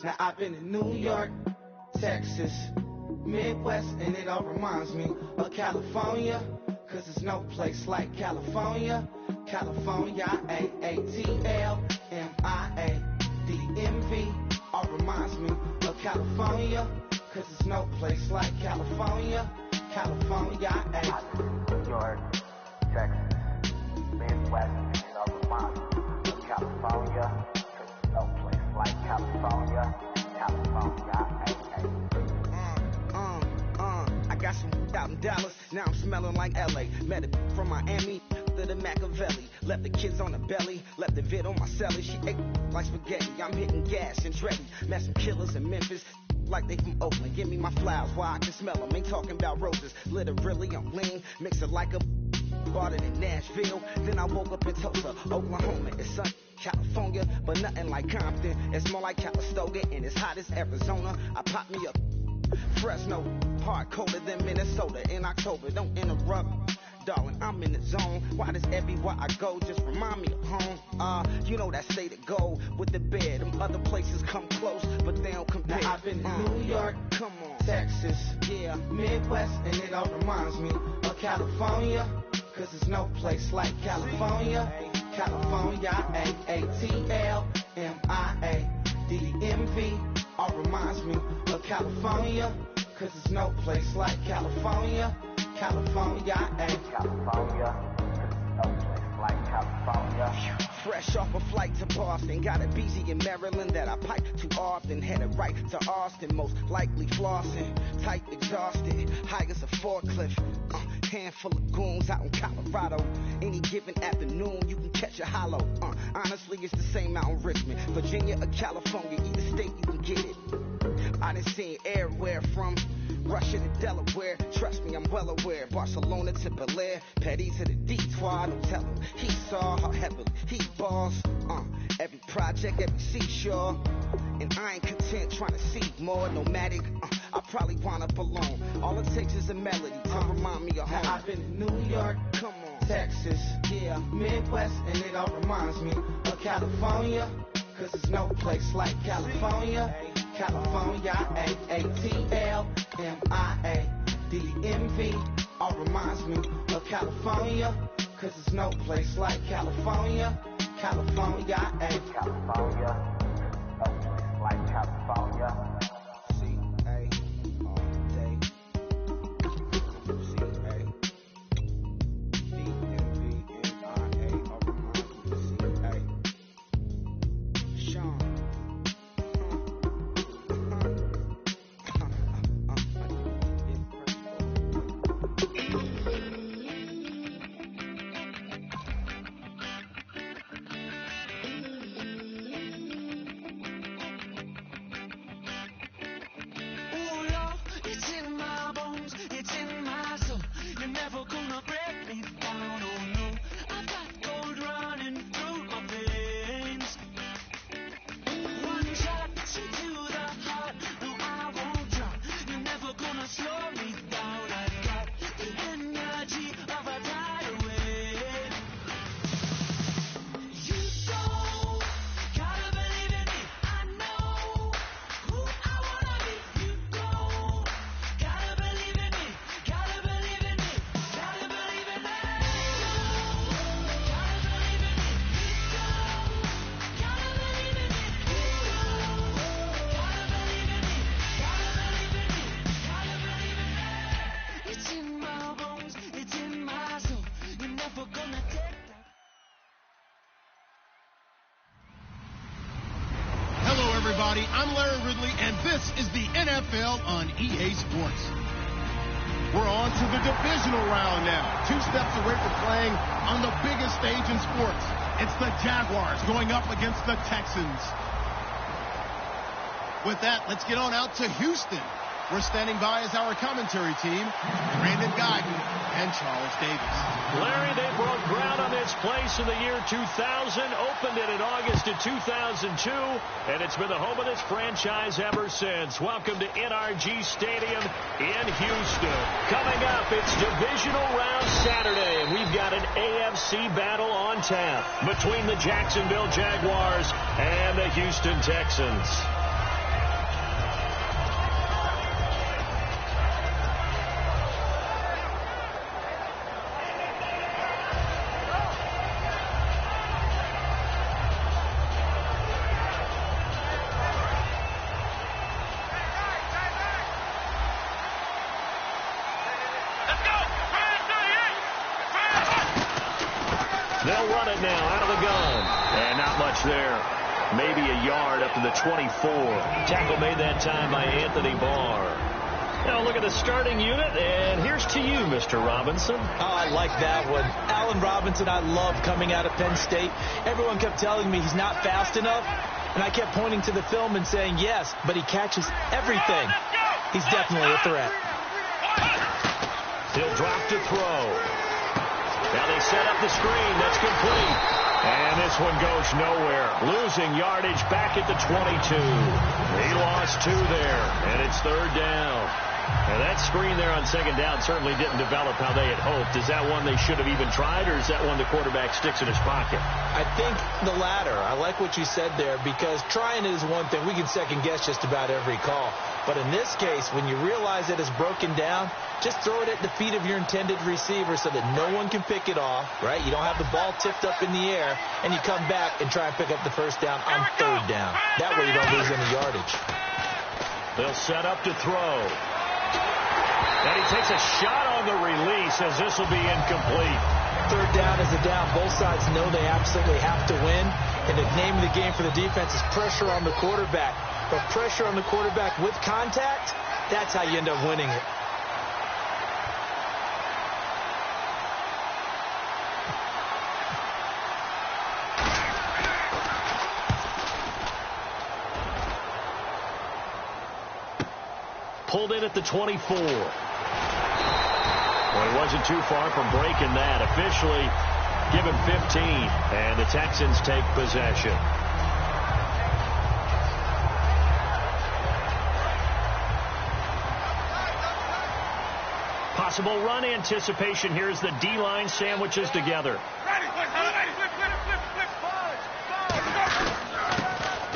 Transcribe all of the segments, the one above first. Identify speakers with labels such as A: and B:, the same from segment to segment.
A: Now I've been in New York, Texas, Midwest, and it all reminds me of California, cause there's no place like California. California, A-A-T-L-M-I-A-D-M-V, all reminds me of California, cause there's no place like California. California,
B: New York, Texas, Midwest, and it all reminds me of California, cause there's no place like California. California,
A: I got some out in Dallas, now I'm smelling like LA. Met it from Miami to the Machiavelli. Left the kids on the belly, left the vid on my celly. She ate like spaghetti, I'm hitting gas and Dreddy. Met some killers in Memphis, like they from Oakland. Give me my flowers while I can smell them. Ain't talking about roses, literally I'm lean. Mix it like a bought it in Nashville. Then I woke up in Tulsa, Oklahoma. It's sun, California, but nothing like Compton. It's more like Calistoga, and it's hot as Arizona. I pop me up Fresno, hard colder than Minnesota in October. Don't interrupt, darling, I'm in the zone. Why does everywhere I go just remind me of home? You know that state of gold with the bed. Them other places come close, but they don't compare. Now I've been to New York, come on, Texas, yeah, Midwest, and it all reminds me of California, cause there's no place like California. California, A-A-T-L-M-I-A-D-M-V, all reminds me of California, cause there's no place like California. California,
B: California, no place like California.
A: Fresh off a flight to Boston, got a BZ in Maryland that I pipe too often. Headed right to Austin, most likely flossing. Tight, exhausted, high as a forklift. Handful of goons out in Colorado. Any given afternoon, you can catch a hollow. Honestly, it's the same out in Richmond, Virginia or California. Either state, you can get it. I done seen everywhere from Russia to Delaware. Trust me, I'm well aware. Barcelona to Bel Air, Petty to the Detroit. Don't tell him he saw how heavily he balls. Every project, every seashore. And I ain't content trying to see more. Nomadic, I probably wind up alone. All it takes is a melody to remind me of home. Now I've been to New York, come on, Texas, yeah, Midwest, and it all reminds me of California, cause there's no place like California. California, A-A-T-L-M-I-A-D-M-V, all reminds me of California, cause there's no place like California. California,
B: California, no place like California.
A: C-A, all day. C-A, D-M-V-M-I-A, all reminds me of C-A. Sean.
C: everybody. I'm Larry Ridley, and this is the NFL on EA Sports. We're on to the divisional round now. 2 steps away from playing on the biggest stage in sports. It's the Jaguars going up against the Texans. With that, let's get on out to Houston. We're standing by as our commentary team, Brandon Guyton and Charles Davis.
D: Larry, they broke ground on this place in the year 2000, opened it in August of 2002, and it's been the home of this franchise ever since. Welcome to NRG Stadium in Houston. Coming up, it's divisional round Saturday, and we've got an AFC battle on tap between the Jacksonville Jaguars and the Houston Texans. They'll run it now out of the gun. And not much there. Maybe a yard up to the 24. Tackle made that time by Anthony Barr. Now look at the starting unit, and here's to you, Mr. Robinson.
E: Oh, I like that one. Allen Robinson, I love coming out of Penn State. Everyone kept telling me he's not fast enough, and I kept pointing to the film and saying, yes, but he catches everything. He's definitely a threat.
D: He'll drop to throw. Now they set up the screen. That's complete. And this one goes nowhere. Losing yardage back at the 22. He lost 2 there, and it's 3rd down. And that screen there on 2nd down certainly didn't develop how they had hoped. Is that one they should have even tried, or is that one the quarterback sticks in his pocket?
E: I think the latter. I like what you said there, because trying it is one thing. We can second-guess just about every call. But in this case, when you realize that it's broken down, just throw it at the feet of your intended receiver so that no one can pick it off, right? You don't have the ball tipped up in the air, and you come back and try and pick up the 1st down on 3rd down. That way you don't lose any yardage.
D: They'll set up to throw. And he takes a shot on the release as this will be incomplete.
E: 3rd down is a down. Both sides know they absolutely have to win. And the name of the game for the defense is pressure on the quarterback. But pressure on the quarterback with contact, that's how you end up winning it.
D: Pulled in at the 24. Well, he wasn't too far from breaking that. Officially given 15, and the Texans take possession. Possible run anticipation here as the D-line sandwiches together.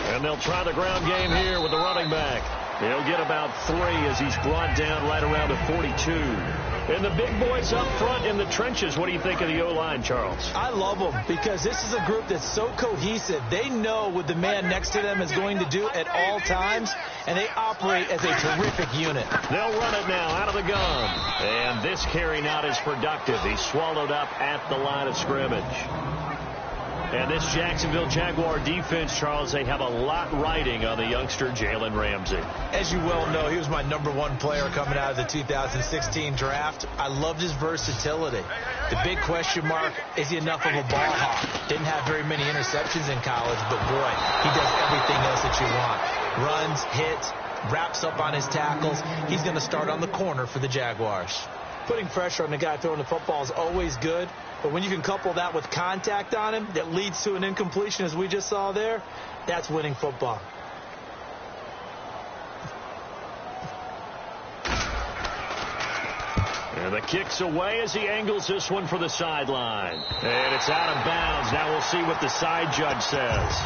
D: And they'll try the ground game here with the running back. He'll get about 3 as he's brought down right around the 42. And the big boys up front in the trenches. What do you think of the O-line, Charles?
E: I love them because this is a group that's so cohesive. They know what the man next to them is going to do at all times, and they operate as a terrific unit.
D: They'll run it now out of the gun. And this carry not as productive. He's swallowed up at the line of scrimmage. And this Jacksonville Jaguar defense, Charles, they have a lot riding on the youngster Jalen Ramsey.
E: As you well know, he was my #1 player coming out of the 2016 draft. I loved his versatility. The big question mark, is he enough of a ball hawk? Didn't have very many interceptions in college, but boy, he does everything else that you want. Runs, hits, wraps up on his tackles. He's going to start on the corner for the Jaguars. Putting pressure on the guy throwing the football is always good, but when you can couple that with contact on him that leads to an incompletion, as we just saw there, that's winning football.
D: And the kick's away as he angles this one for the sideline. And it's out of bounds. Now we'll see what the side judge says.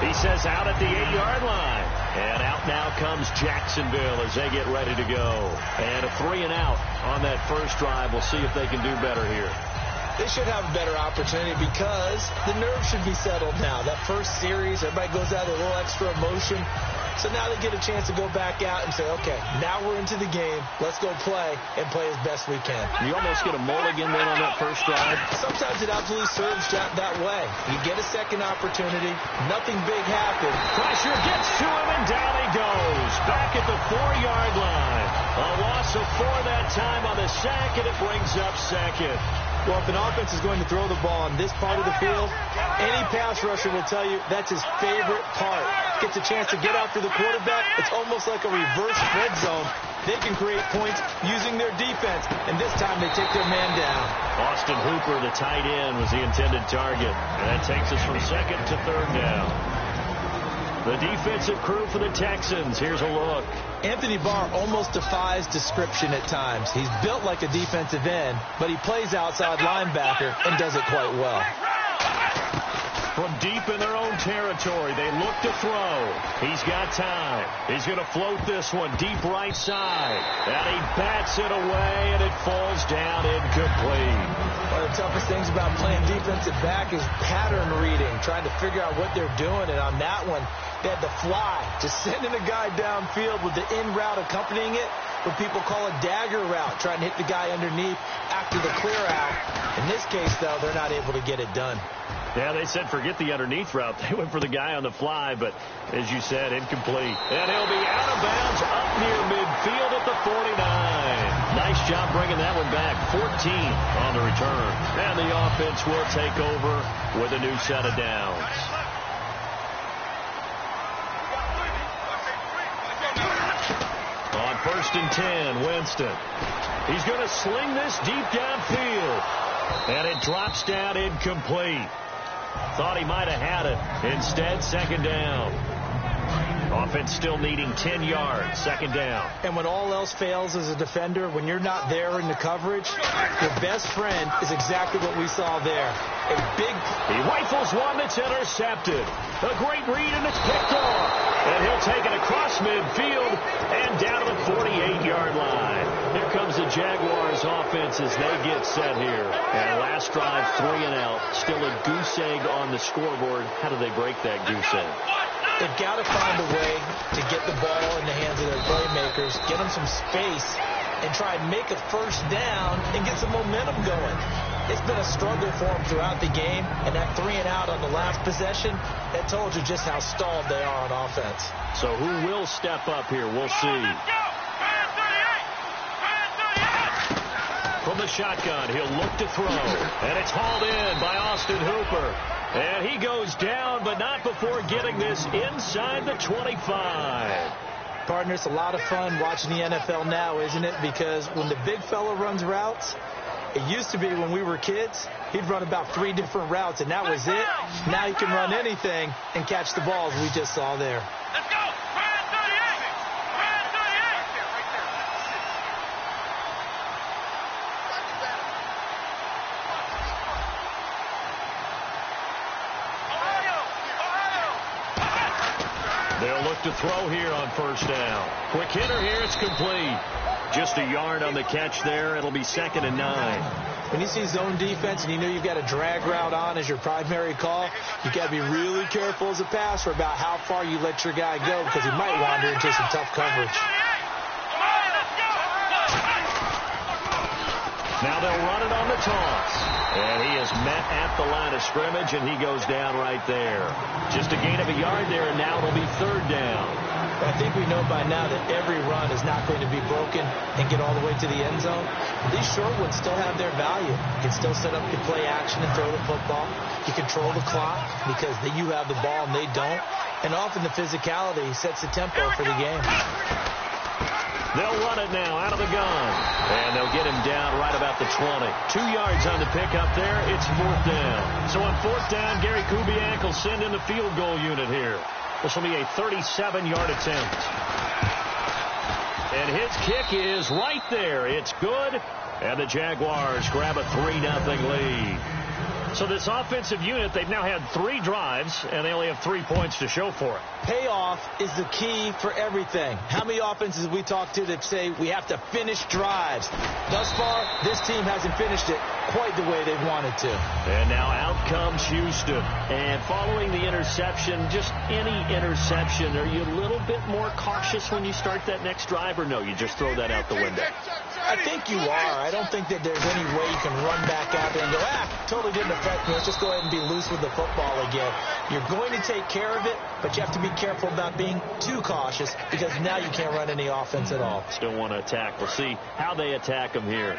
D: He says out at the 8-yard line. And out now comes Jacksonville as they get ready to go. And a 3-and-out on that first drive. We'll see if they can do better here.
E: They should have a better opportunity because the nerves should be settled now. That first series, everybody goes out with a little extra emotion. So now they get a chance to go back out and say, okay, now we're into the game. Let's go play and play as best we can.
D: You almost get a mulligan then on that first drive.
E: Sometimes it absolutely serves that way. You get a second opportunity. Nothing big happened.
D: Pressure gets to him, and down he goes. Back at the 4-yard line. A loss of 4 that time on the sack, and it brings up second.
E: Well, if an offense is going to throw the ball on this part of the field, any pass rusher will tell you that's his favorite part. Gets a chance to get after the quarterback. It's almost like a reverse red zone. They can create points using their defense, and this time they take their man down.
D: Austin Hooper, the tight end, was the intended target. And that takes us from 2nd to 3rd down. The defensive crew for the Texans. Here's a look.
E: Anthony Barr almost defies description at times. He's built like a defensive end, but he plays outside linebacker and does it quite well.
D: From deep in their own territory, they look to throw. He's got time. He's going to float this one deep right side. And he bats it away, and it falls down incomplete.
E: One of the toughest things about playing defensive back is pattern reading, trying to figure out what they're doing. And on that one, they had the fly, just sending a guy downfield with the in route accompanying it, what people call a dagger route, trying to hit the guy underneath after after the clear out. In this case, though, they're not able to get it done.
D: Yeah, they said forget the underneath route. They went for the guy on the fly, but as you said, incomplete. And he'll be out of bounds up near midfield at the 49. Nice job bringing that one back. 14 on the return. And the offense will take over with a new set of downs. On 1st and 10, Winston. He's going to sling this deep downfield. And it drops down incomplete. Thought he might have had it. Instead, 2nd down. Offense still needing 10 yards. 2nd down.
E: And when all else fails as a defender, when you're not there in the coverage, your best friend is exactly what we saw there.
D: He rifles one that's intercepted. A great read, and it's picked off. And he'll take it across midfield and down to the 48-yard line. Here comes the Jaguars offense as they get set here. And last drive, 3 and out. Still a goose egg on the scoreboard. How do they break that goose egg?
E: They've got to find a way to get the ball in the hands of their playmakers, get them some space, and try and make a 1st down and get some momentum going. It's been a struggle for them throughout the game, and that 3 and out on the last possession, that told you just how stalled they are on offense.
D: So who will step up here? We'll see. From the shotgun, he'll look to throw, and it's hauled in by Austin Hooper. And he goes down, but not before getting this inside the 25.
E: Partner, it's a lot of fun watching the NFL now, isn't it? Because when the big fella runs routes, it used to be when we were kids, he'd run about 3 different routes, and that was it. Now he can run anything and catch the balls we just saw there.
F: Let's go!
D: They'll look to throw here on 1st down. Quick hitter here, it's complete. Just a yard on the catch there. It'll be 2nd and 9.
E: When you see zone defense and you know you've got a drag route on as your primary call, you've got to be really careful as a passer about how far you let your guy go because he might wander into some tough coverage.
D: Now they'll run it on the toss. And he is met at the line of scrimmage, and he goes down right there. Just a gain of a yard there, and now it'll be 3rd down.
E: I think we know by now that every run is not going to be broken and get all the way to the end zone. These short ones still have their value. You can still set up your play action and throw the football. You control the clock because you have the ball and they don't. And often the physicality sets the tempo for the game.
D: They'll run it now out of the gun. And they'll get him down right about the 20. 2 yards on the pickup there. It's 4th down. So on 4th down, Gary Kubiak will send in the field goal unit here. This will be a 37-yard attempt. And his kick is right there. It's good. And the Jaguars grab a 3-0 lead. So this offensive unit, they've now had 3 drives, and they only have 3 points to show for it.
E: Payoff is the key for everything. How many offenses we talk to that say we have to finish drives? Thus far, this team hasn't finished it quite the way they wanted to.
D: And now out comes Houston. And following the interception, just any interception, are you a little bit more cautious when you start that next drive, or no, you just throw that out the window?
E: I think you are. I don't think that there's any way you can run back out there and go, totally didn't affect me. Let's just go ahead and be loose with the football again. You're going to take care of it, but you have to be careful about being too cautious because now you can't run any offense at all.
D: Still want to attack. We'll see how they attack them here.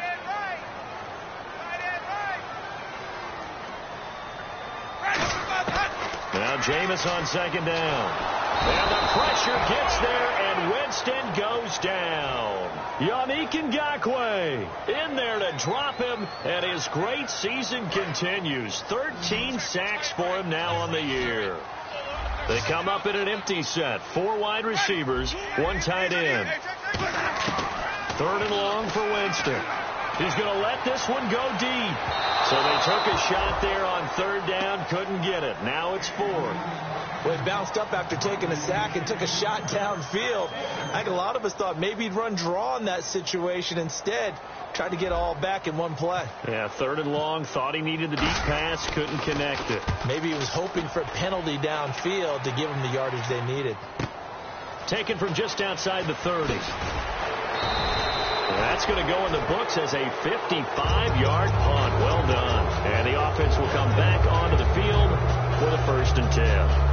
D: Now Jameis on 2nd down. And the pressure gets there, and Winston goes down. Yannick Ngakoue in there to drop him, and his great season continues. 13 sacks for him now on the year. They come up in an empty set. 4 wide receivers, 1 tight end. 3rd and long for Winston. He's going to let this one go deep. So they took a shot there on 3rd down, couldn't get it. Now it's 4th.
E: Well, he bounced up after taking a sack and took a shot downfield. I think a lot of us thought maybe he'd run draw in that situation. Instead, tried to get all back in one play.
D: Yeah, 3rd and long, thought he needed the deep pass, couldn't connect it.
E: Maybe he was hoping for a penalty downfield to give him the yardage they needed.
D: Taken from just outside the 30. That's going to go in the books as a 55-yard punt. Well done. And the offense will come back onto the field for the 1st and 10.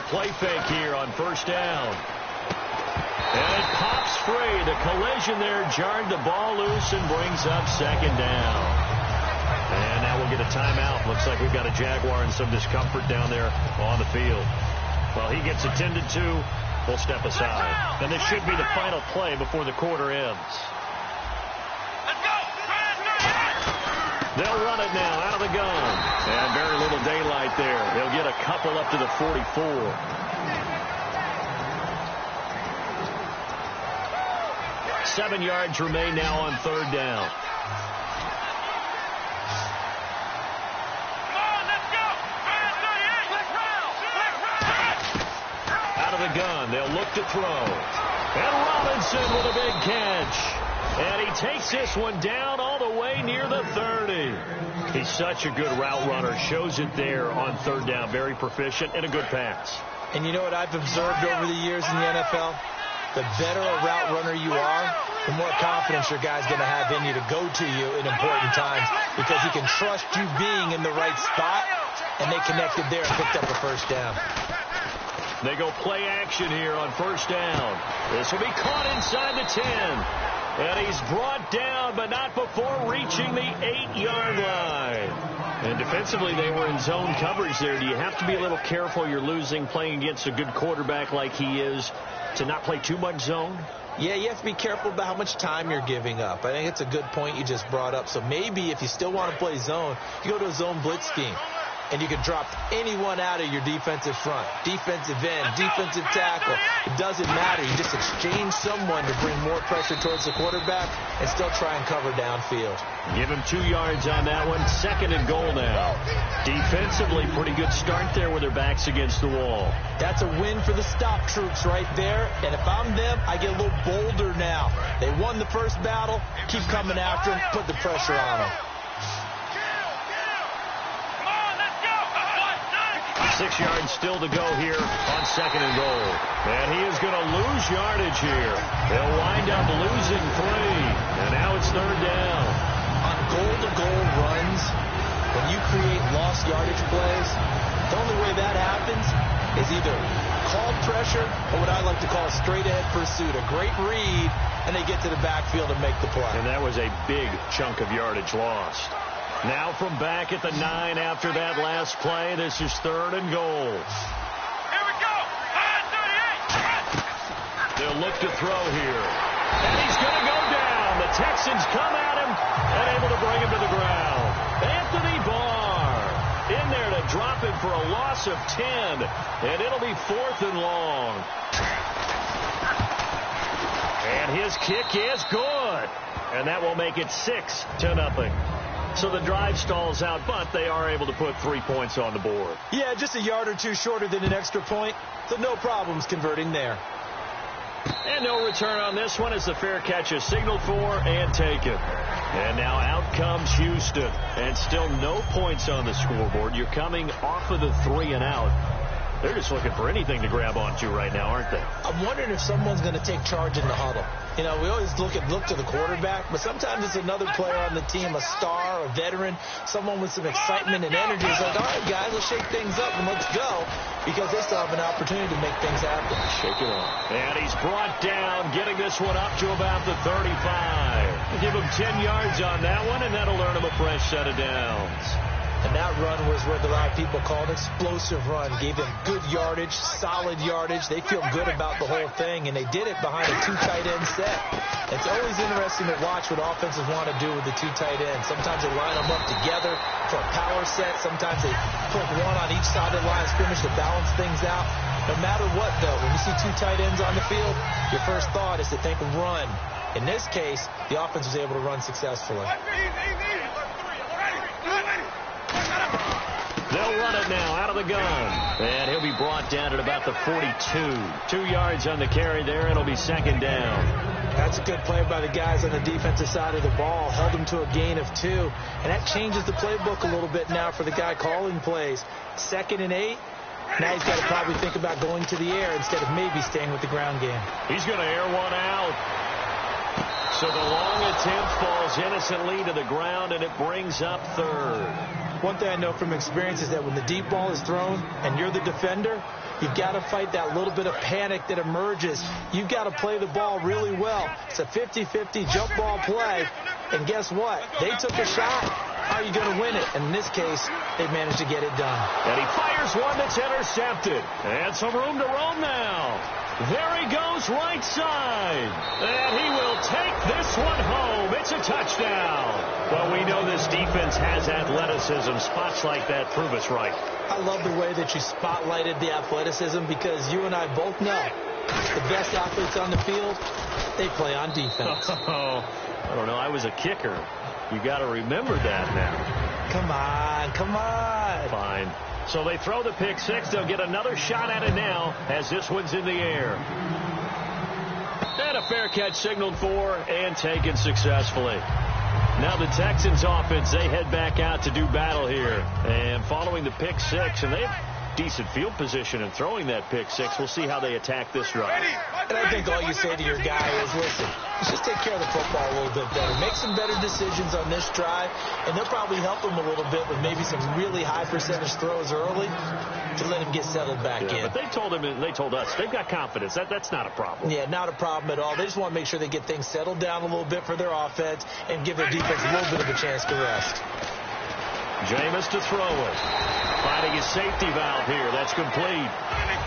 D: Play fake here on 1st down. And it pops free. The collision there jarred the ball loose and brings up 2nd down. And now we'll get a timeout. Looks like we've got a Jaguar in some discomfort down there on the field. Well, he gets attended to. We'll step aside. And this should be the final play before the quarter ends. They'll run it now out of the gun. And very little daylight there. They'll get a couple up to the 44. Seven yards remain now on 3rd down. Out of the gun. They'll look to throw. And Robinson with a big catch. And he takes this one down all the way near the 30. He's such a good route runner. Shows it there on 3rd down. Very proficient and a good pass.
E: And you know what I've observed over the years in the NFL? The better a route runner you are, the more confidence your guy's going to have in you to go to you in important times because he can trust you being in the right spot, and they connected there and picked up the 1st down.
D: They go play action here on 1st down. This will be caught inside the 10. And he's brought down, but not before reaching the 8-yard line. And defensively, they were in zone coverage there. Do you have to be a little careful? You're losing, playing against a good quarterback like he is, to not play too much zone?
E: Yeah, you have to be careful about how much time you're giving up. I think it's a good point you just brought up. So maybe if you still want to play zone, you go to a zone blitz scheme. And you can drop anyone out of your defensive front, defensive end, defensive tackle. It doesn't matter. You just exchange someone to bring more pressure towards the quarterback and still try and cover downfield.
D: Give him 2 yards on that one. 2nd and goal now. Defensively, pretty good start there with their backs against the wall.
E: That's a win for the stop troops right there. And if I'm them, I get a little bolder now. They won the first battle. Keep coming after them. Put the pressure on them.
D: 6 yards still to go here on 2nd and goal. And he is going to lose yardage here. They'll wind up losing 3. And now it's 3rd down.
E: On goal-to-goal runs, when you create lost yardage plays, the only way that happens is either called pressure or what I like to call a straight-ahead pursuit. A great read, and they get to the backfield and make the play.
D: And that was a big chunk of yardage lost. Now from back at the 9 after that last play. This is 3rd and goal.
F: Here we go. 38.
D: They'll look to throw here. And he's going to go down. The Texans come at him and able to bring him to the ground. Anthony Barr in there to drop him for a loss of 10. And it'll be 4th and long. And his kick is good. And that will make it 6-0. So the drive stalls out, but they are able to put 3 points on the board.
E: Yeah, just a yard or two shorter than an extra point, so no problems converting there.
D: And no return on this one as the fair catch is signaled for and taken. And now out comes Houston, and still no points on the scoreboard. You're coming off of the 3 and out. They're just looking for anything to grab onto right now, aren't they?
E: I'm wondering if someone's going to take charge in the huddle. You know, we always look to the quarterback, but sometimes it's another player on the team, a star, a veteran, someone with some excitement and energy. It's like, all right, guys, let's shake things up and let's go, because they still have an opportunity to make things happen.
D: Shake it up. And he's brought down, getting this one up to about the 35. Give him 10 yards on that one, and that'll earn him a fresh set of downs.
E: And that run was what a lot of people call an explosive run. Gave them good yardage, solid yardage. They feel good about the whole thing, and they did it behind a 2 tight end set. It's always interesting to watch what offenses want to do with the 2 tight ends. Sometimes they line them up together for a power set. Sometimes they put one on each side of the line of scrimmage to balance things out. No matter what, though, when you see 2 tight ends on the field, your first thought is to think run. In this case, the offense was able to run successfully.
D: They'll run it now out of the gun. And he'll be brought down at about the 42. 2 yards on the carry there. It'll be second down.
E: That's a good play by the guys on the defensive side of the ball. Held them to a gain of 2. And that changes the playbook a little bit now for the guy calling plays. 2nd and 8. Now he's got to probably think about going to the air instead of maybe staying with the ground game.
D: He's going to air one out. So the long attempt falls innocently to the ground, and it brings up 3rd.
E: One thing I know from experience is that when the deep ball is thrown and you're the defender, you've got to fight that little bit of panic that emerges. You've got to play the ball really well. It's a 50-50 jump ball play. And guess what? They took a shot. How are you going to win it? And in this case, they managed to get it done.
D: And he fires one that's intercepted. And some room to roam now. There he goes right side. And he will take this one home. It's a touchdown. Well, we know this defense has athleticism. Spots like that prove us right.
E: I love the way that you spotlighted the athleticism because you and I both know the best athletes on the field, they play on defense.
D: Oh, I don't know. I was a kicker. You got to remember that now.
E: Come on, come on.
D: Fine. So they throw the pick 6. They'll get another shot at it now as this one's in the air. And a fair catch signaled for and taken successfully. Now the Texans offense, they head back out to do battle here. And following the pick 6, and they have decent field position in throwing that pick 6. We'll see how they attack this drive.
E: And I think all you say to your guy is, listen, let's just take care of the football a little bit better. Make some better decisions on this drive, and they'll probably help him a little bit with maybe some really high percentage throws early to let him get settled back in.
D: But they told him, and they told us, they've got confidence. That's not a problem.
E: Yeah, not a problem at all. They just want to make sure they get things settled down a little bit for their offense and give their defense a little bit of a chance to rest.
D: Jameis to throw it. Finding his safety valve here. That's complete.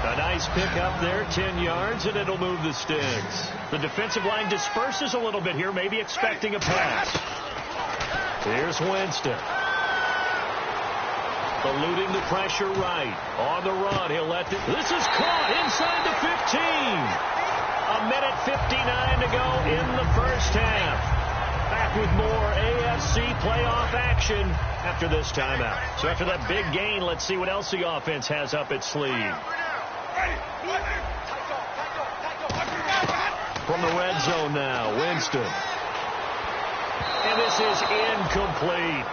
D: A nice pickup there, 10 yards, and it'll move the sticks. The defensive line disperses a little bit here, maybe expecting a pass. Here's Winston. Eluding the pressure right. On the run, he'll let this is caught inside the 15. 1:59 to go in the first half. Back with more AFC playoff action after this timeout. So after that big gain, let's see what else the offense has up its sleeve. From the red zone now, Winston. And this is incomplete.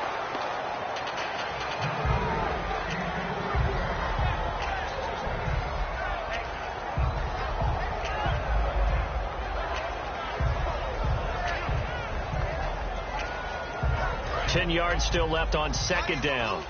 D: Ten yards still left on second down.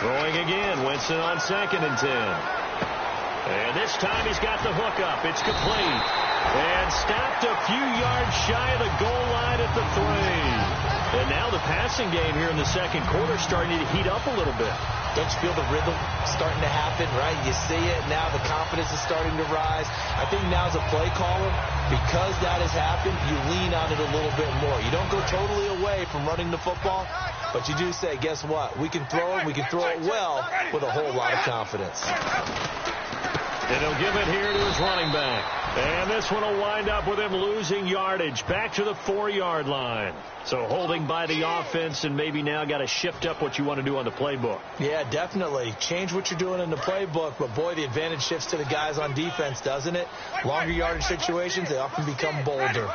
D: Throwing again. Winston on 2nd and 10. And this time he's got the hook up. It's complete. And stopped a few yards shy of the goal line at the 3. And now the passing game here in the second quarter starting to heat up a little bit.
E: Don't you feel the rhythm starting to happen, right? You see it now. The confidence is starting to rise. I think now as a play caller, because that has happened, you lean on it a little bit more. You don't go totally away from running the football, but you do say, guess what? We can throw it. We can throw it well with a whole lot of confidence.
D: And he'll give it here to his running back. And this one will wind up with him losing yardage back to the 4-yard line. So holding by the offense, and maybe now got to shift up what you want to do on the playbook.
E: Yeah, definitely. Change what you're doing in the playbook, but boy, the advantage shifts to the guys on defense, doesn't it? Longer yardage situations, they often become bolder.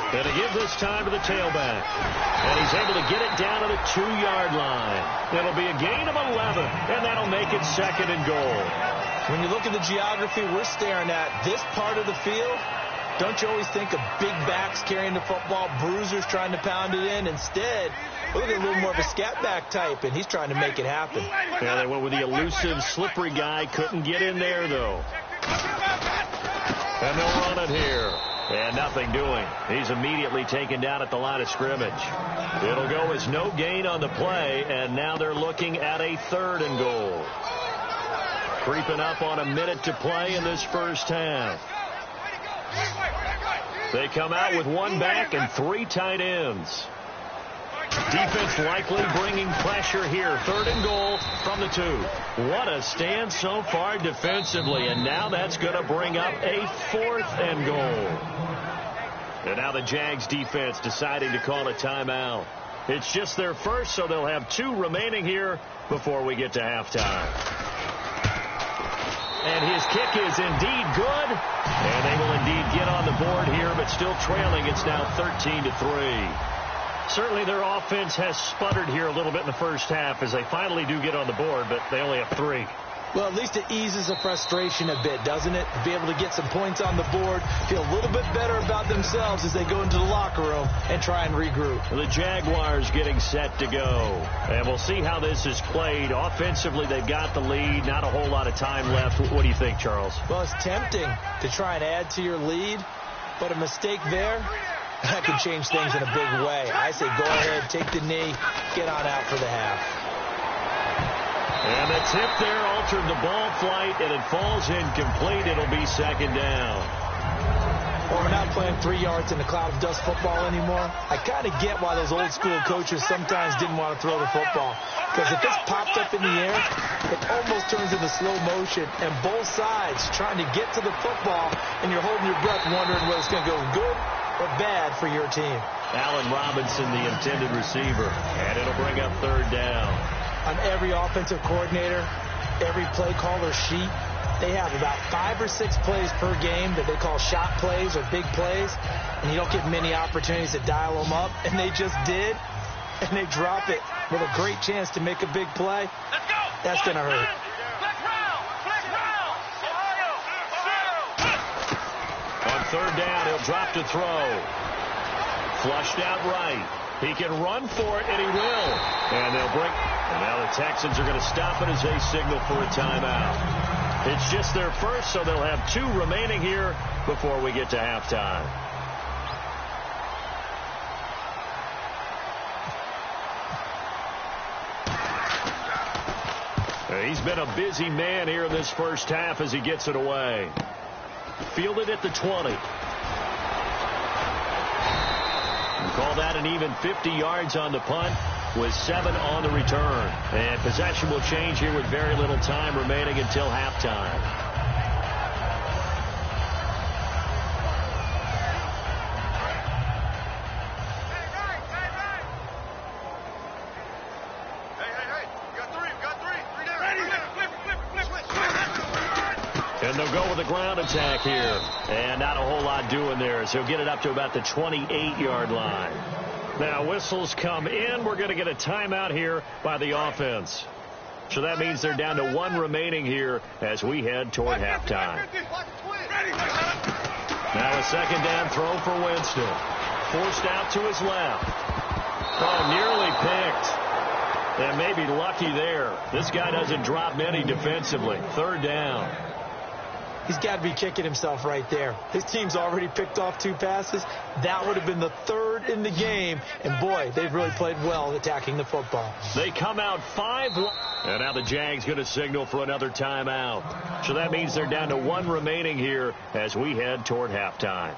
D: And to give this time to the tailback. And he's able to get it down to the 2-yard line. It'll be a gain of 11, and that'll make it 2nd and goal.
E: When you look at the geography we're staring at, this part of the field, don't you always think of big backs carrying the football, bruisers trying to pound it in? Instead, look at a little more of a scat back type, and he's trying to make it happen.
D: Yeah, they went with the elusive, slippery guy. Couldn't get in there, though. And they'll run it here. And nothing doing. He's immediately taken down at the line of scrimmage. It'll go as no gain on the play, and now they're looking at a 3rd and goal. Creeping up on a minute to play in this first half. They come out with 1 back and 3 tight ends. Defense likely bringing pressure here. 3rd and goal from the 2. What a stand so far defensively, and now that's going to bring up a 4th and goal. And now the Jags defense deciding to call a timeout. It's just their first, so they'll have 2 remaining here before we get to halftime. And his kick is indeed good, and they will indeed get on the board here, but still trailing. It's now 13-3. Certainly their offense has sputtered here a little bit in the first half as they finally do get on the board, but they only have 3.
E: Well, at least it eases the frustration a bit, doesn't it? To be able to get some points on the board, feel a little bit better about themselves as they go into the locker room and try and regroup.
D: The Jaguars getting set to go. And we'll see how this is played. Offensively, they've got the lead. Not a whole lot of time left. What do you think, Charles?
E: Well, it's tempting to try and add to your lead, but a mistake there, that can change things in a big way. I say go ahead, take the knee, get on out for the half.
D: And the tip there altered the ball flight, and it falls incomplete. It'll be 2nd down.
E: Well, we're not playing 3 yards in a cloud of dust football anymore. I kind of get why those old school coaches sometimes didn't want to throw the football. Because if it's popped up in the air, it almost turns into slow motion. And both sides trying to get to the football, and you're holding your breath wondering whether it's going to go good or bad for your team.
D: Allen Robinson, the intended receiver. And it'll bring up 3rd down.
E: On every offensive coordinator, every play caller sheet, they have about 5 or 6 plays per game that they call shot plays or big plays, and you don't get many opportunities to dial them up, and they just did, and they drop it with a great chance to make a big play. That's going to hurt.
D: On 3rd down, he'll drop to throw. Flushed out right. He can run for it, and he will. And they'll break. And now the Texans are going to stop it as they signal for a timeout. It's just their first, so they'll have 2 remaining here before we get to halftime. He's been a busy man here in this first half as he gets it away. Fielded at the 20. Call that an even 50 yards on the punt with 7 on the return. And possession will change here with very little time remaining until halftime. And they'll go with a ground attack here. And not a whole lot doing there as he'll get it up to about the 28-yard line. Now whistles come in. We're going to get a timeout here by the offense. So that means they're down to 1 remaining here as we head toward halftime. Now a 2nd down throw for Winston. Forced out to his left. Oh, nearly picked. And maybe lucky there. This guy doesn't drop many defensively. 3rd down.
E: He's got to be kicking himself right there. His team's already picked off 2 passes. That would have been the 3rd in the game. And, boy, they've really played well attacking the football.
D: They come out 5-1. And now the Jags going to signal for another timeout. So that means they're down to 1 remaining here as we head toward halftime.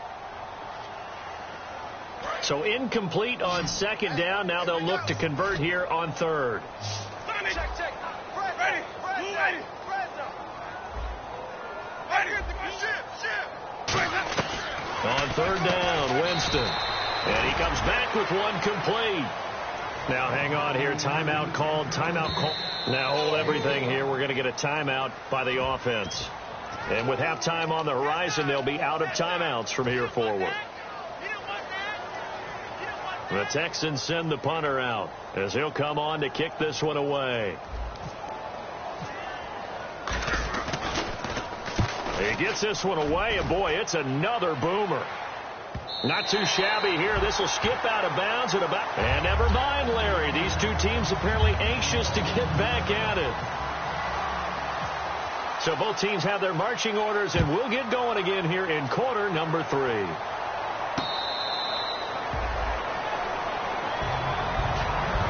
D: So incomplete on 2nd down. Now they'll look to convert here on 3rd. On 3rd down, Winston. And he comes back with 1 complete. Now hang on here. Timeout called. Timeout called. Now hold everything here. We're going to get a timeout by the offense. And with halftime on the horizon, they'll be out of timeouts from here forward. The Texans send the punter out as he'll come on to kick this one away. He gets this one away, and boy, it's another boomer. Not too shabby here. This will skip out of bounds at about. And never mind, Larry. These 2 teams apparently anxious to get back at it. So both teams have their marching orders, and we'll get going again here in quarter number 3.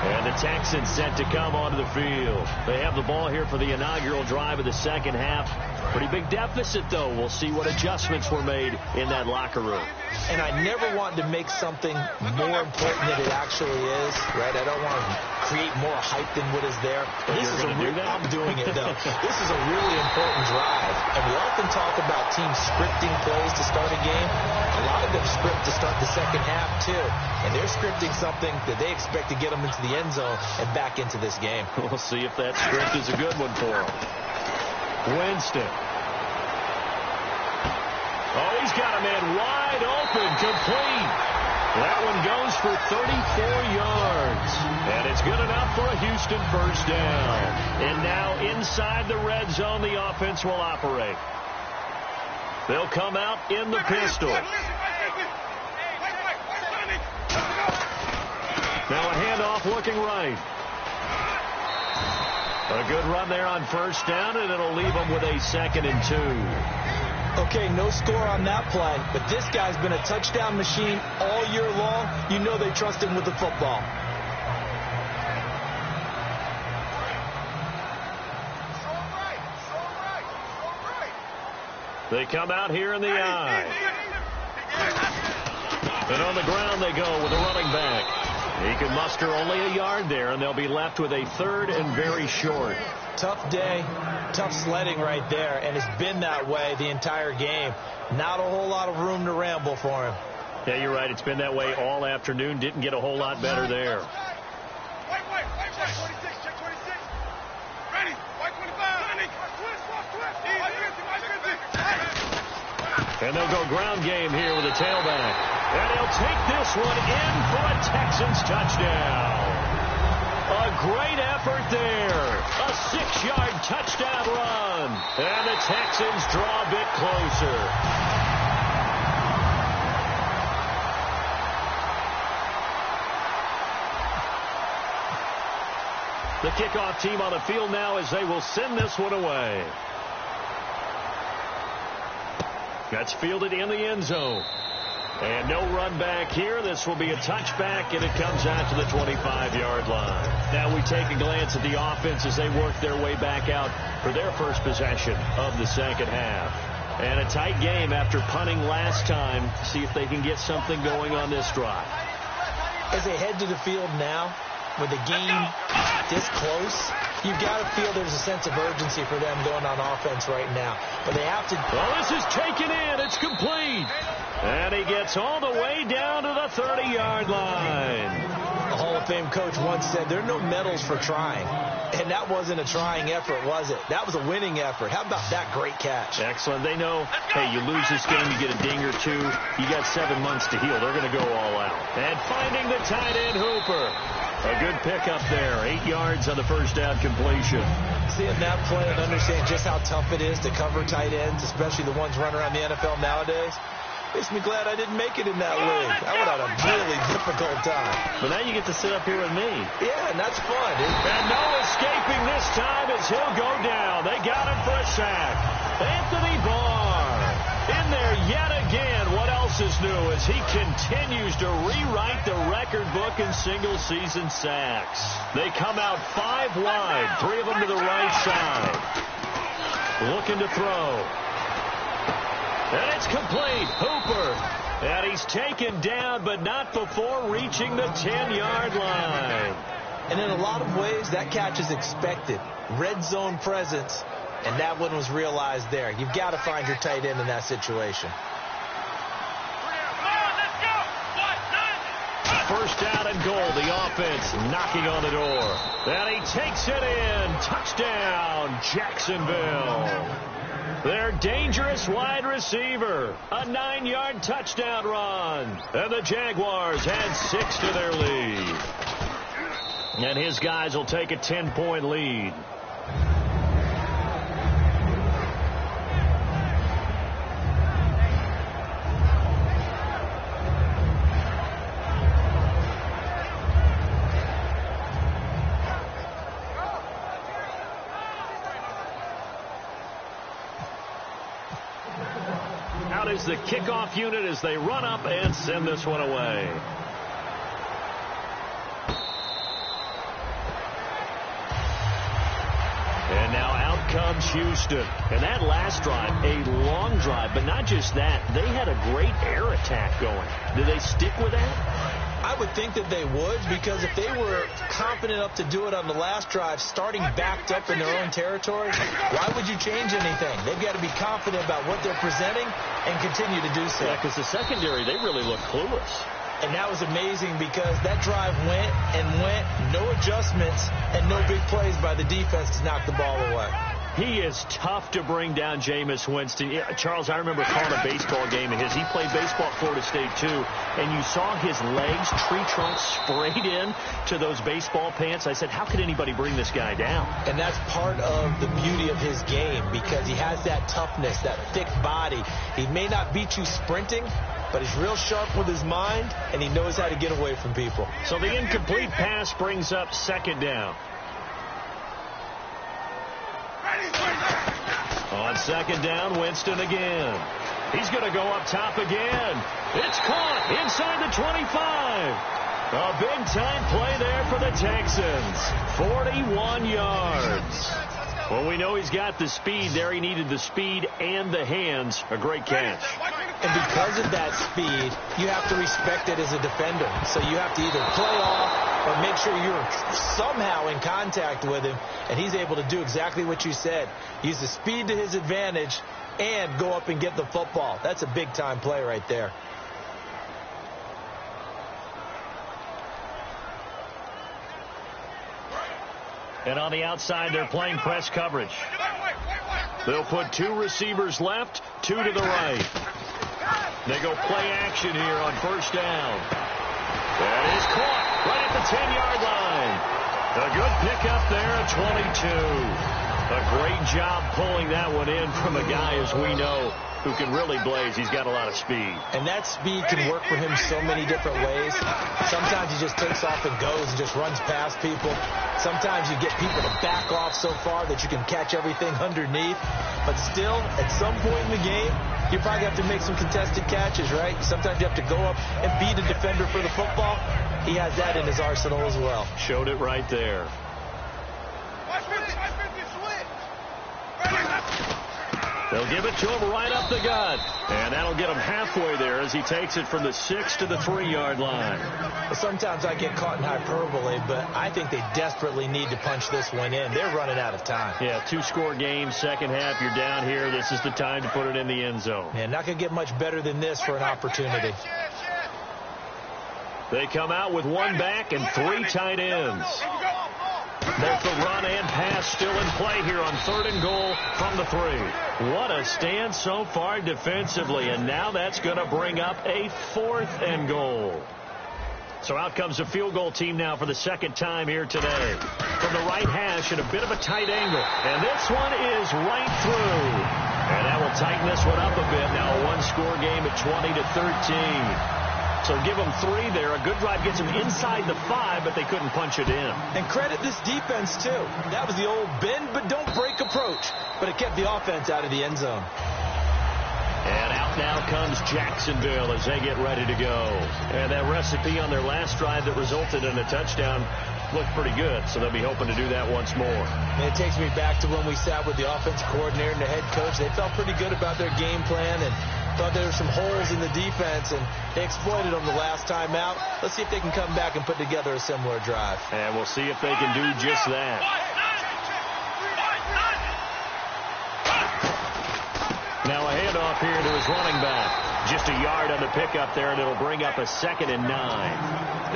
D: And the Texans set to come onto the field. They have the ball here for the inaugural drive of the second half. Pretty big deficit, though. We'll see what adjustments were made in that locker room.
E: And I never want to make something more important than it actually is, right? I don't want to create more hype than what is there. This is I'm doing it, though. This is a really important drive. And we often talk about teams scripting plays to start a game. A lot of them script to start the second half, too. And they're scripting something that they expect to get them into the end zone and back into this game.
D: We'll see if that script is a good one for them. Winston. Oh, he's got a man wide open, complete. That one goes for 34 yards. And it's good enough for a Houston first down. And now inside the red zone, the offense will operate. They'll come out in the pistol. Now a handoff looking right. A good run there on first down, and it'll leave them with a 2nd and 2.
E: Okay, no score on that play, but this guy's been a touchdown machine all year long. You know they trust him with the football.
D: They come out here in the eye. And on the ground they go with a running back. He can muster only a yard there, and they'll be left with a 3rd and very short.
E: Tough day, tough sledding right there, and it's been that way the entire game. Not a whole lot of room to ramble for him.
D: Yeah, you're right. It's been that way all afternoon. Didn't get a whole lot better there.
F: Wait, 26, check 26. Ready, white 25.
D: And they'll go ground game here with a tailback. And he'll take this one in for a Texans touchdown. A great effort there. A 6-yard touchdown run. And the Texans draw a bit closer. The kickoff team on the field now as they will send this one away. That's fielded in the end zone. And no run back here. This will be a touchback, and it comes out to the 25-yard line. Now we take a glance at the offense as they work their way back out for their first possession of the second half. And a tight game after punting last time. See if they can get something going on this drive.
E: As they head to the field now, with the game this close, you've got to feel there's a sense of urgency for them going on offense right now. But they have to...
D: Well, this is taken in. It's complete. And he gets all the way down to the 30-yard line.
E: A Hall of Fame coach once said, there are no medals for trying. And that wasn't a trying effort, was it? That was a winning effort. How about that great catch?
D: Excellent. They know, hey, you lose this game, you get a ding or two. You got 7 months to heal. They're going to go all out. And finding the tight end, Hooper. A good pickup there. 8 yards on the first down completion.
E: Seeing that play and understand just how tough it is to cover tight ends, especially the ones running around the NFL nowadays, makes me glad I didn't make it in that league. I would have had a really difficult time.
D: But now you get to sit up here with me.
E: Yeah, and that's fun.
D: And no escaping this time as he'll go down. They got him for a sack. Anthony Barr in there yet again. What else is new as he continues to rewrite the record book in single-season sacks. They come out 5 wide, 3 of them to the right side. Looking to throw. And it's complete. Hooper. And he's taken down, but not before reaching the 10-yard line.
E: And in a lot of ways, that catch is expected. Red zone presence, and that one was realized there. You've got to find your tight end in that situation.
D: First down and goal. The offense knocking on the door. And he takes it in. Touchdown, Jacksonville. Their dangerous wide receiver. A 9-yard touchdown run. And the Jaguars had 6 to their lead. And his guys will take a 10-point lead. Out is the kickoff unit as they run up and send this one away. And now out comes Houston. And that last drive, a long drive, but not just that. They had a great air attack going. Do they stick with that?
E: I would think that they would, because if they were confident enough to do it on the last drive, starting backed up in their own territory, why would you change anything? They've got to be confident about what they're presenting and continue to do so.
D: Yeah, because the secondary, they really look clueless.
E: And that was amazing because that drive went and went, no adjustments, and no big plays by the defense to knock the ball away.
D: He is tough to bring down, Jameis Winston. Yeah, Charles, I remember calling a baseball game of his. He played baseball at Florida State, too, and you saw his legs, tree trunks sprayed in to those baseball pants. I said, how could anybody bring this guy down?
E: And that's part of the beauty of his game because he has that toughness, that thick body. He may not beat you sprinting, but he's real sharp with his mind, and he knows how to get away from people.
D: So the incomplete pass brings up second down. On second down, Winston again. He's going to go up top again. It's caught inside the 25. A big-time play there for the Texans. 41 yards. Well, we know he's got the speed there. He needed the speed and the hands. A great catch.
E: And because of that speed, you have to respect it as a defender. So you have to either play off or make sure you're somehow in contact with him, and he's able to do exactly what you said. Use the speed to his advantage and go up and get the football. That's a big-time play right there.
D: And on the outside, they're playing press coverage. They'll put two receivers left, two to the right. They go play action here on first down. That is caught right at the 10-yard line. A good pickup there at 22. A great job pulling that one in from a guy, as we know, who can really blaze. He's got a lot of speed.
E: And that speed can work for him so many different ways. Sometimes he just takes off and goes and just runs past people. Sometimes you get people to back off so far that you can catch everything underneath. But still, at some point in the game, you probably have to make some contested catches, right? Sometimes you have to go up and beat a defender for the football. He has that in his arsenal as well.
D: Showed it right there. They'll give it to him right up the gut. And that'll get him halfway there as he takes it from the 6 to the 3-yard line.
E: Sometimes I get caught in hyperbole, but I think they desperately need to punch this one in. They're running out of time.
D: Yeah, 2-score game, second half, you're down here. This is the time to put it in the end zone.
E: Yeah, not going to get much better than this for an opportunity.
D: They come out with one back and 3 tight ends. Both the run and pass still in play here on 3rd and goal from the 3. What a stand so far defensively, and now that's going to bring up a 4th and goal. So out comes the field goal team now for the second time here today. From the right hash at a bit of a tight angle, and this one is right through. And that will tighten this one up a bit. Now a 1-score game at 20 to 13. So give them 3 there. A good drive gets them inside the 5, but they couldn't punch it in.
E: And credit this defense, too. That was the old bend but don't break approach. But it kept the offense out of the end zone.
D: And out now comes Jacksonville as they get ready to go. And that recipe on their last drive that resulted in a touchdown looked pretty good, so they'll be hoping to do that once more.
E: And it takes me back to when we sat with the offensive coordinator and the head coach. They felt pretty good about their game plan and thought there were some holes in the defense, and they exploited them the last time out. Let's see if they can come back and put together a similar drive.
D: And we'll see if they can do just that. Now a handoff here to his running back. Just a yard on the pickup there, and it'll bring up a 2nd and 9.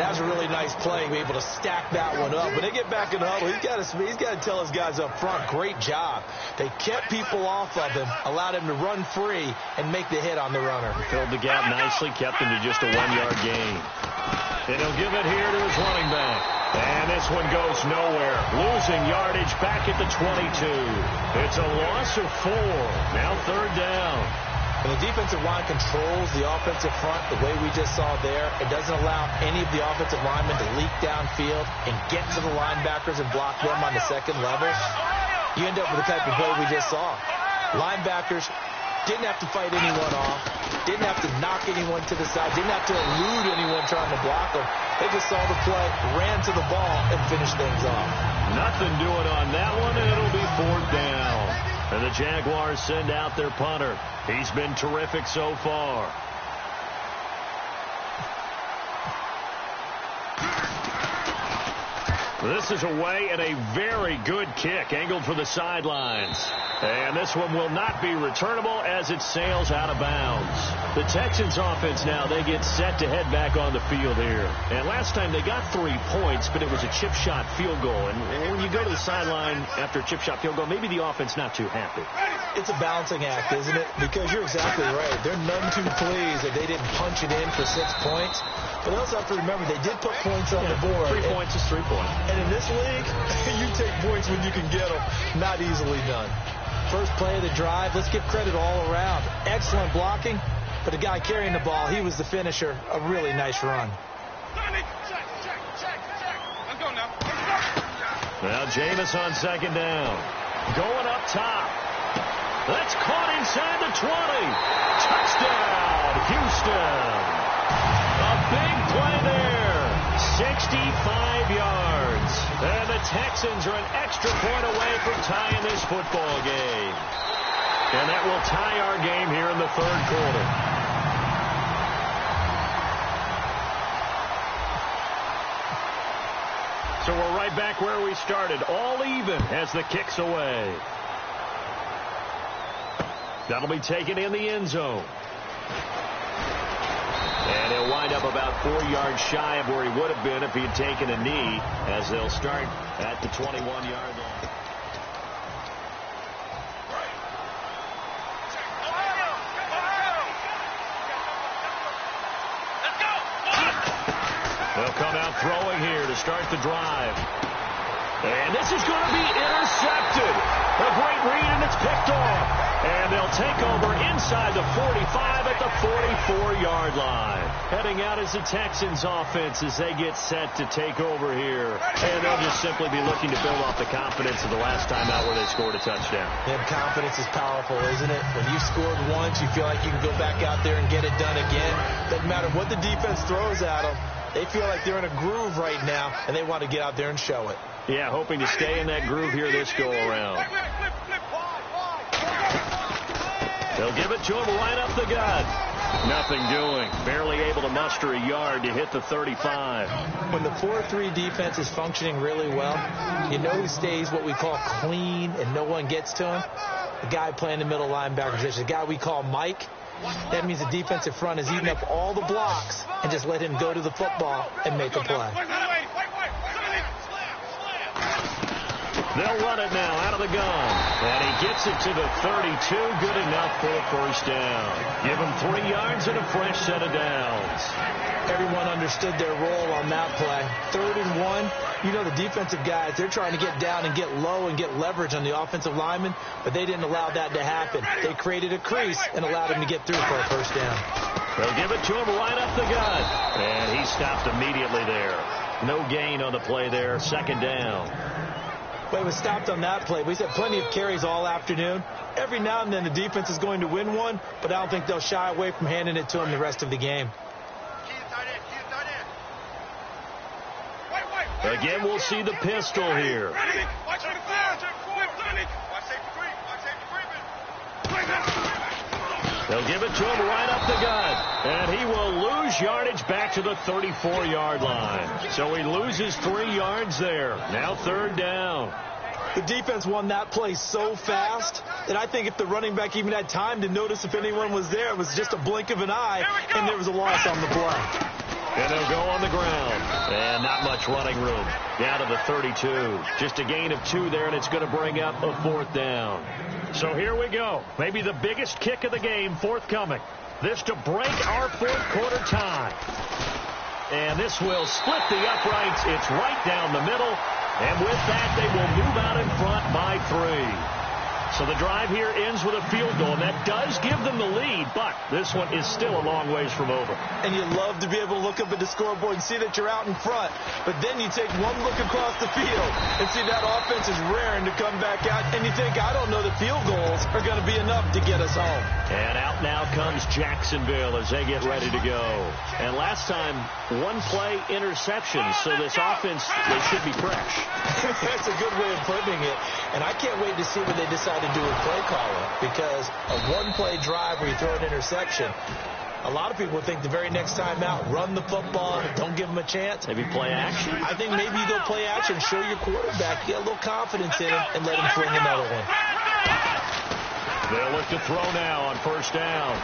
E: That was a really nice play, be able to stack that one up. When they get back in the huddle, he's got to tell his guys up front, great job. They kept people off of him, allowed him to run free, and make the hit on the runner.
D: Filled the gap nicely, kept him to just a 1-yard gain. And he'll give it here to his running back. And this one goes nowhere. Losing yardage back at the 22. It's a loss of 4. Now 3rd down.
E: When the defensive line controls the offensive front the way we just saw there, it doesn't allow any of the offensive linemen to leak downfield and get to the linebackers and block them on the second level. You end up with the type of play we just saw. Linebackers didn't have to fight anyone off, didn't have to knock anyone to the side, didn't have to elude anyone trying to block them. They just saw the play, ran to the ball, and finished things off.
D: Nothing doing on that one, and it'll be 4th down. And the Jaguars send out their punter. He's been terrific so far. This is away and a very good kick angled for the sidelines. And this one will not be returnable as it sails out of bounds. The Texans offense now, they get set to head back on the field here. And last time they got 3 points, but it was a chip shot field goal. And when you go to the sideline after a chip shot field goal, maybe the offense not too happy.
E: It's a balancing act, isn't it? Because you're exactly right. They're none too pleased that they didn't punch it in for 6 points. But they also have to remember they did put points on the board.
D: 3 points is 3 points.
E: And in this league, you take points when you can get them. Not easily done. First play of the drive, let's give credit all around. Excellent blocking, but the guy carrying the ball, he was the finisher. A really nice run.
D: Now Jameis on second down. Going up top. That's caught inside the 20. Touchdown, Houston. A big play there. 65 yards. And the Texans are an extra point away from tying this football game. And that will tie our game here in the third quarter. So we're right back where we started. All even as the kick's away. That'll be taken in the end zone. And he'll wind up about 4 yards shy of where he would have been if he had taken a knee, as they'll start at the 21-yard line. They'll come out throwing here to start the drive. And this is going to be intercepted. A great read, and it's picked off. And they'll take over inside the 45 at the 44-yard line. Heading out is the Texans offense as they get set to take over here. And they'll just simply be looking to build off the confidence of the last time out where they scored a touchdown.
E: And confidence is powerful, isn't it? When you scored once, you feel like you can go back out there and get it done again. Doesn't matter what the defense throws at them. They feel like they're in a groove right now, and they want to get out there and show it.
D: Yeah, hoping to stay in that groove here this go-around. They'll give it to him right up the gut. Nothing doing. Barely able to muster a yard to hit the 35.
E: When the 4-3 defense is functioning really well, you know who stays what we call clean and no one gets to him? The guy playing the middle linebacker position, the guy we call Mike. That means the defensive front is eating up all the blocks and just let him go to the football and make a play.
D: They'll run it now out of the gun. And he gets it to the 32. Good enough for a first down. Give him 3 yards and a fresh set of downs.
E: Everyone understood their role on that play. 3rd and 1. You know the defensive guys, they're trying to get down and get low and get leverage on the offensive lineman, but they didn't allow that to happen. They created a crease and allowed him to get through for a first down.
D: They'll give it to him right up the gut. And he stopped immediately there. No gain on the play there. 2nd down.
E: Well, he was stopped on that play. We've had plenty of carries all afternoon. Every now and then the defense is going to win one, but I don't think they'll shy away from handing it to him the rest of the game.
D: Again, we'll see the pistol here. They'll give it to him right up the gut. And he will lose yardage back to the 34-yard line. So he loses 3 yards there. Now 3rd down.
E: The defense won that play so fast that I think if the running back even had time to notice if anyone was there, it was just a blink of an eye, and there was a loss on the play.
D: And they'll go on the ground. And not much running room. Down to the 32. Just a gain of 2 there, and it's going to bring up a 4th down. So here we go. Maybe the biggest kick of the game forthcoming. This to break our 4th quarter tie. And this will split the uprights. It's right down the middle. And with that, they will move out in front by 3. So the drive here ends with a field goal, and that does give them the lead, but this one is still a long ways from over.
E: And you love to be able to look up at the scoreboard and see that you're out in front, but then you take one look across the field and see that offense is raring to come back out, and you think, I don't know that field goals are going to be enough to get us home.
D: And out now comes Jacksonville as they get ready to go. And last time, 1-play interception, so this offense, they should be fresh.
E: That's a good way of putting it, and I can't wait to see what they decide to do with play calling, because a one-play drive where you throw an interception, a lot of people think the very next time out, run the football, don't give them a chance.
D: Maybe play action?
E: I think maybe you go play action, show your quarterback, get a little confidence in him, and let him fling another one.
D: They'll look to throw now on first down.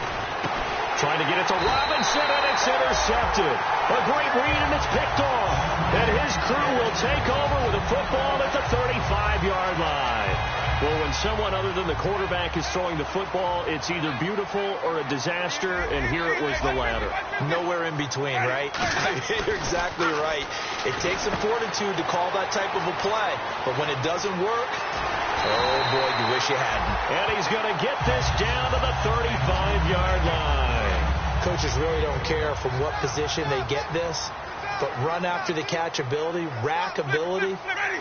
D: Trying to get it to Robinson, and it's intercepted. A great read, and it's picked off. And his crew will take over with a football at the 35-yard line. Well, when someone other than the quarterback is throwing the football, it's either beautiful or a disaster, and here it was the latter.
E: Nowhere in between, right? I mean, you're exactly right. It takes some fortitude to call that type of a play, but when it doesn't work, oh, boy, you wish you hadn't.
D: And he's going to get this down to the 35-yard line.
E: Coaches really don't care from what position they get this, but run after the catch ability, rack ability,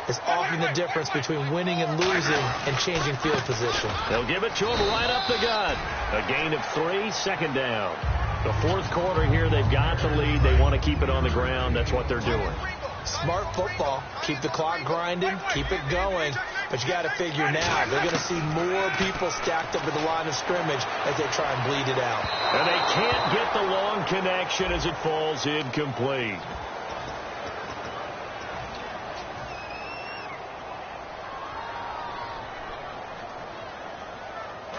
E: is often the difference between winning and losing and changing field position.
D: They'll give it to him right up the gut. A gain of 3, second down. The fourth quarter here, they've got the lead. They want to keep it on the ground. That's what they're doing.
E: Smart football. Keep the clock grinding. Keep it going. But you got to figure now, they're going to see more people stacked up at the line of scrimmage as they try and bleed it out.
D: And they can't get the long connection as it falls incomplete.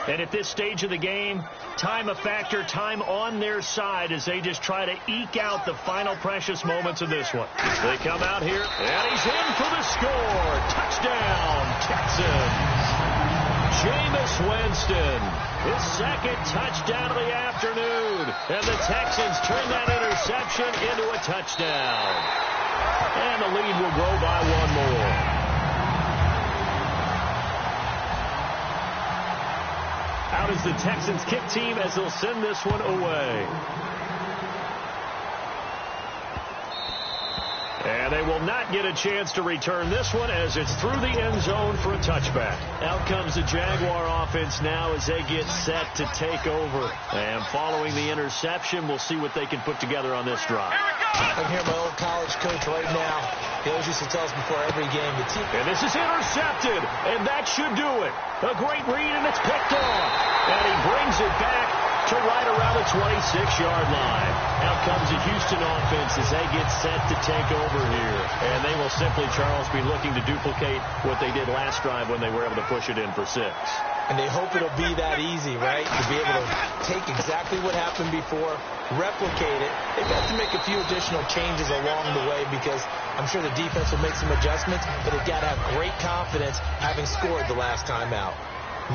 D: And at this stage of the game, time a factor, time on their side as they just try to eke out the final precious moments of this one. They come out here, and he's in for the score. Touchdown, Texans. Jameis Winston, his second touchdown of the afternoon. And the Texans turn that interception into a touchdown. And the lead will grow by one more. Out is the Texans kick team as they'll send this one away. And they will not get a chance to return this one as it's through the end zone for a touchback. Out comes the Jaguar offense now as they get set to take over. And following the interception, we'll see what they can put together on this drive.
E: I can hear my old college coach right now. He always used to tell us before every game.
D: And this is intercepted, and that should do it. A great read, and it's picked off. And he brings it back to right around the 26-yard line. Out comes the Houston offense as they get set to take over here. And they will simply, Charles, be looking to duplicate what they did last drive when they were able to push it in for 6.
E: And they hope it'll be that easy, right? To be able to take exactly what happened before, replicate it. They've got to make a few additional changes along the way because I'm sure the defense will make some adjustments, but they've got to have great confidence having scored the last time out.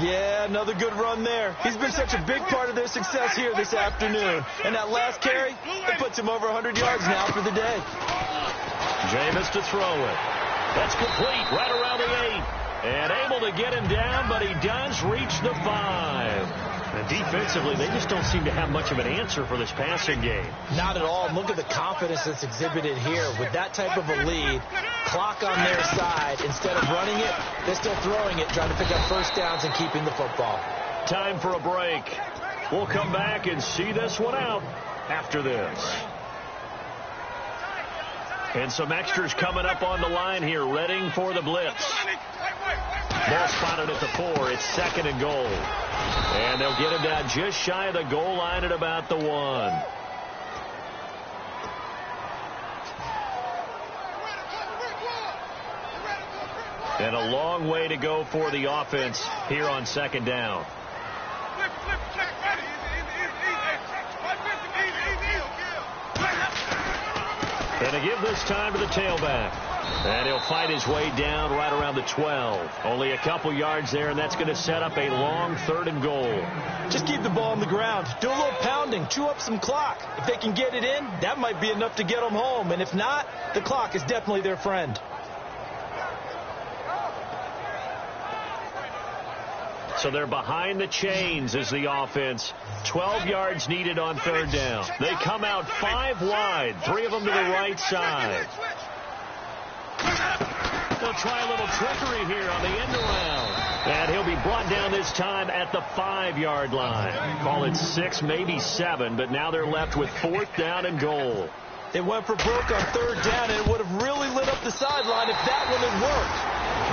E: Yeah, another good run there. He's been such a big part of their success here this afternoon. And that last carry, it puts him over 100 yards now for the day.
D: Jameis to throw it. That's complete right around the 8. And able to get him down, but he does reach the 5. And defensively, they just don't seem to have much of an answer for this passing game.
E: Not at all. Look at the confidence that's exhibited here. With that type of a lead, clock on their side, instead of running it, they're still throwing it, trying to pick up first downs and keeping the football.
D: Time for a break. We'll come back and see this one out after this. And some extras coming up on the line here, readying for the blitz. Ball spotted at the 4. It's 2nd and goal. And they'll get him down just shy of the goal line at about the 1. And a long way to go for the offense here on 2nd down. And to give this time to the tailback. And he'll fight his way down right around the 12. Only a couple yards there, and that's going to set up a long 3rd and goal.
E: Just keep the ball on the ground. Do a little pounding. Chew up some clock. If they can get it in, that might be enough to get them home. And if not, the clock is definitely their friend.
D: So they're behind the chains as the offense. 12 yards needed on 3rd down. They come out 5 wide, 3 of them to the right side. They'll try a little trickery here on the end around. And he'll be brought down this time at the 5-yard line. Call it 6, maybe 7, but now they're left with 4th down and goal.
E: They went for broke on 3rd down, and it would have really lit up the sideline if that one had worked.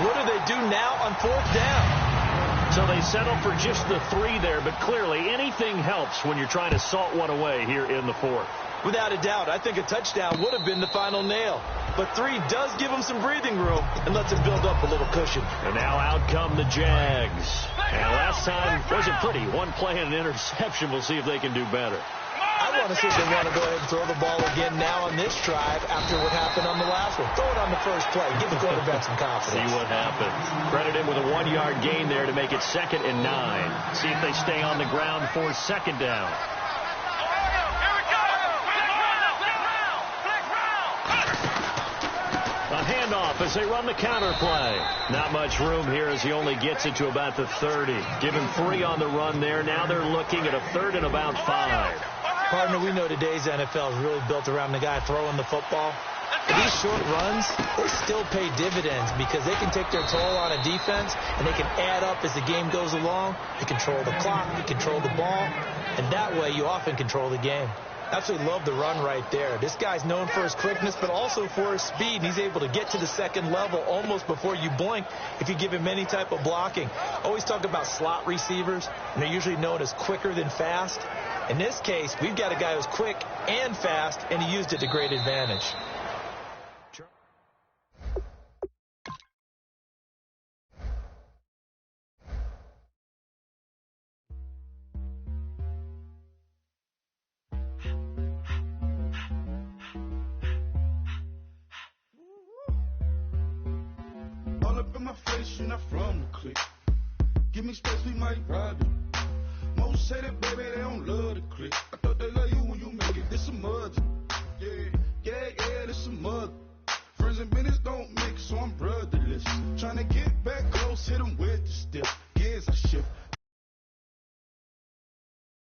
E: What do they do now on 4th down?
D: So they settle for just the 3 there, but clearly anything helps when you're trying to salt one away here in the 4th.
E: Without a doubt, I think a touchdown would have been the final nail. But 3 does give them some breathing room and lets them build up a little cushion.
D: And now out come the Jags. And last time wasn't pretty. 1 play and an interception. We'll see if they can do better.
E: I want to see if they want to go ahead and throw the ball again now on this drive after what happened on the last one. Throw it on the first play. Give the quarterback some confidence.
D: See what happens. Credit him with a 1-yard gain there to make it 2nd and 9. See if they stay on the ground for 2nd down. A handoff as they run the counter play. Not much room here as he only gets it to about the 30. Give him 3 on the run there. Now they're looking at a 3rd and about 5.
E: Partner, we know today's NFL is really built around the guy throwing the football. But these short runs, they still pay dividends because they can take their toll on a defense and they can add up as the game goes along. They control the clock, they control the ball, and that way you often control the game. Absolutely love the run right there. This guy's known for his quickness, but also for his speed. And he's able to get to the 2nd level almost before you blink if you give him any type of blocking. Always talk about slot receivers, and they're usually known as quicker than fast. In this case, we've got a guy who's quick and fast, and he used it to great advantage.
F: All up in my face, you're not from the clique. Give me space, we might ride it. Most say that, baby, they don't love the clique. I thought they love you